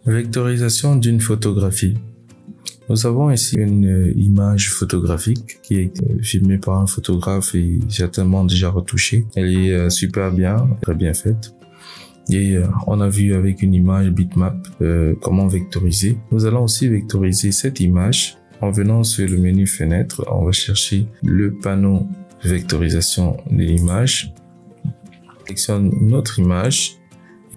Vectorisation d'une photographie. Nous avons ici une image photographique qui est filmée par un photographe et certainement déjà retouchée. Elle est super bien, très bien faite. Et on a vu avec une image bitmap comment vectoriser. Nous allons aussi vectoriser cette image en venant sur le menu fenêtre. On va chercher le panneau vectorisation de l'image. On sélectionne notre image.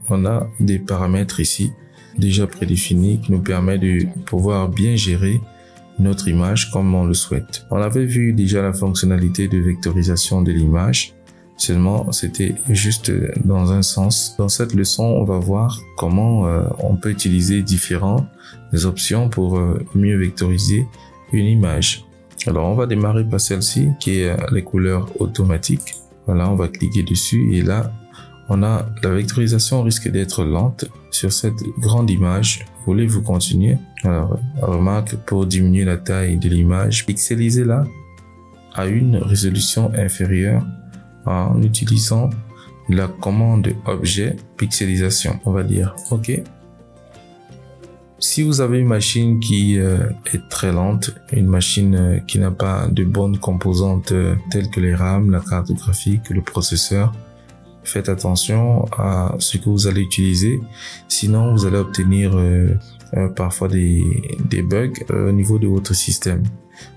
On a des paramètres ici déjà prédéfinis qui nous permettent de pouvoir bien gérer notre image comme on le souhaite. On avait vu déjà la fonctionnalité de vectorisation de l'image, seulement c'était juste dans un sens. Dans cette leçon, on va voir comment on peut utiliser différentes options pour mieux vectoriser une image. Alors on va démarrer par celle-ci qui est les couleurs automatiques. Voilà, on va cliquer dessus et là on a la vectorisation risque d'être lente sur cette grande image. Voulez-vous continuer? Alors, remarque, pour diminuer la taille de l'image, pixelisez-la à une résolution inférieure en utilisant la commande objet pixelisation. On va dire OK. Si vous avez une machine qui est très lente, une machine qui n'a pas de bonnes composantes telles que les RAM, la carte graphique, le processeur, faites attention à ce que vous allez utiliser, sinon vous allez obtenir parfois des bugs au niveau de votre système.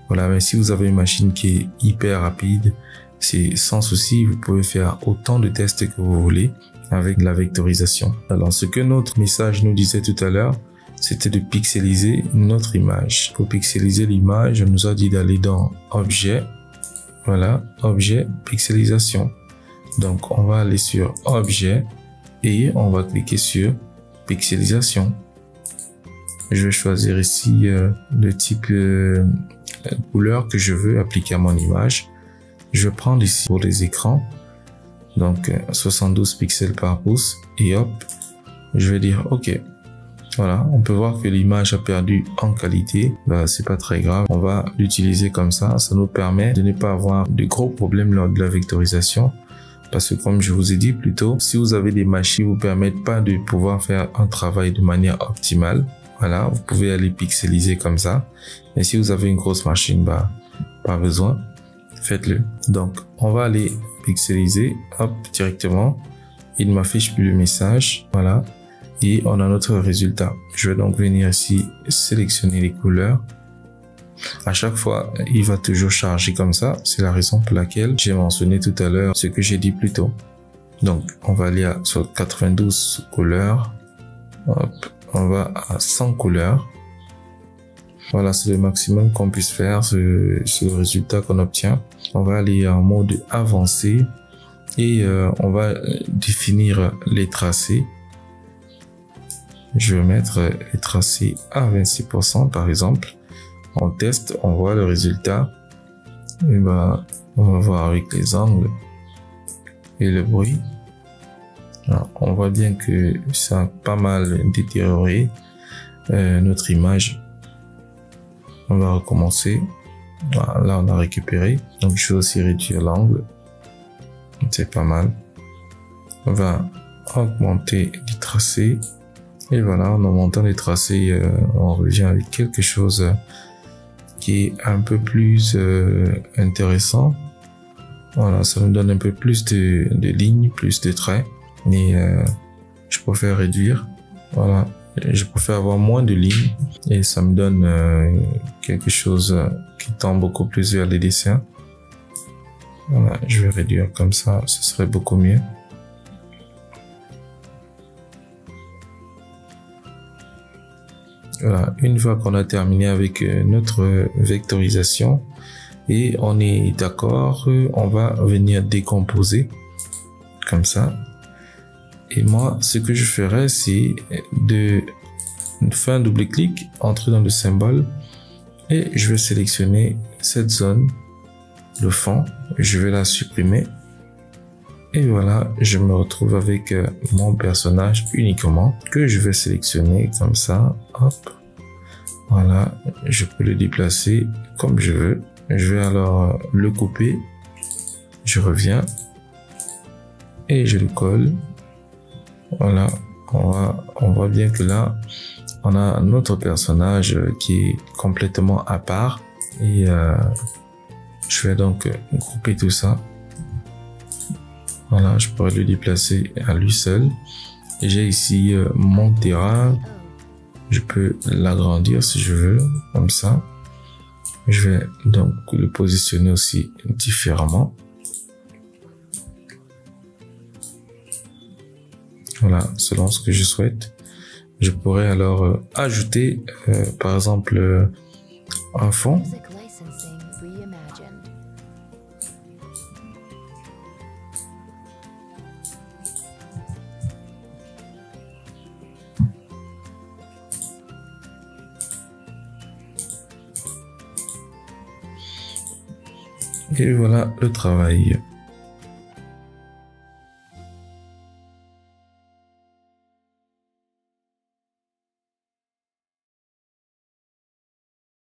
Voilà, mais si vous avez une machine qui est hyper rapide, c'est sans souci, vous pouvez faire autant de tests que vous voulez avec la vectorisation. Alors, ce que notre message nous disait tout à l'heure, c'était de pixeliser notre image. Pour pixeliser l'image, on nous a dit d'aller dans Objet, voilà, Objet, Pixelisation. Donc, on va aller sur Objet et on va cliquer sur Pixelisation. Je vais choisir ici le type de couleur que je veux appliquer à mon image. Je vais prendre ici pour les écrans, donc 72 pixels par pouce et hop, je vais dire OK. Voilà, on peut voir que l'image a perdu en qualité. C'est pas très grave, on va l'utiliser comme ça. Ça nous permet de ne pas avoir de gros problèmes lors de la vectorisation. Parce que comme je vous ai dit plus tôt, si vous avez des machines qui vous permettent pas de pouvoir faire un travail de manière optimale, voilà, vous pouvez aller pixeliser comme ça. Mais si vous avez une grosse machine, pas besoin, faites-le. Donc, on va aller pixeliser, hop, directement. Il ne m'affiche plus le message, voilà. Et on a notre résultat. Je vais donc venir ici sélectionner les couleurs. À chaque fois, il va toujours charger comme ça. C'est la raison pour laquelle j'ai mentionné tout à l'heure ce que j'ai dit plus tôt. Donc, on va aller sur 92 couleurs. Hop, on va à 100 couleurs. Voilà, c'est le maximum qu'on puisse faire. C'est le résultat qu'on obtient. On va aller en mode avancé et on va définir les tracés. Je vais mettre les tracés à 26% par exemple. On teste, on voit le résultat. Et on va voir avec les angles et le bruit. Alors, on voit bien que ça a pas mal détérioré notre image. On va recommencer. Voilà, là, on a récupéré. Donc, je vais aussi réduire l'angle. C'est pas mal. On va augmenter les tracés. Et voilà, en augmentant les tracés, on revient avec quelque chose qui est un peu plus intéressant. Voilà, ça nous donne un peu plus de lignes, plus de traits. Mais je préfère réduire. Voilà, je préfère avoir moins de lignes et ça me donne quelque chose qui tend beaucoup plus vers les dessins. Voilà, je vais réduire comme ça, ce serait beaucoup mieux. Voilà, une fois qu'on a terminé avec notre vectorisation et on est d'accord, on va venir décomposer comme ça. Et moi, ce que je ferai, c'est de faire un double-clic, entrer dans le symbole et je vais sélectionner cette zone, le fond, je vais la supprimer. Et voilà, je me retrouve avec mon personnage uniquement que je vais sélectionner comme ça. Hop. Voilà, je peux le déplacer comme je veux. Je vais alors le couper. Je reviens et je le colle. Voilà, on voit bien que là, on a notre personnage qui est complètement à part. Et je vais donc grouper tout ça. Voilà, je pourrais le déplacer à lui seul. J'ai ici mon terrain. Je peux l'agrandir si je veux, comme ça. Je vais donc le positionner aussi différemment. Voilà, selon ce que je souhaite. Je pourrais alors ajouter, par exemple, un fond. Et voilà le travail.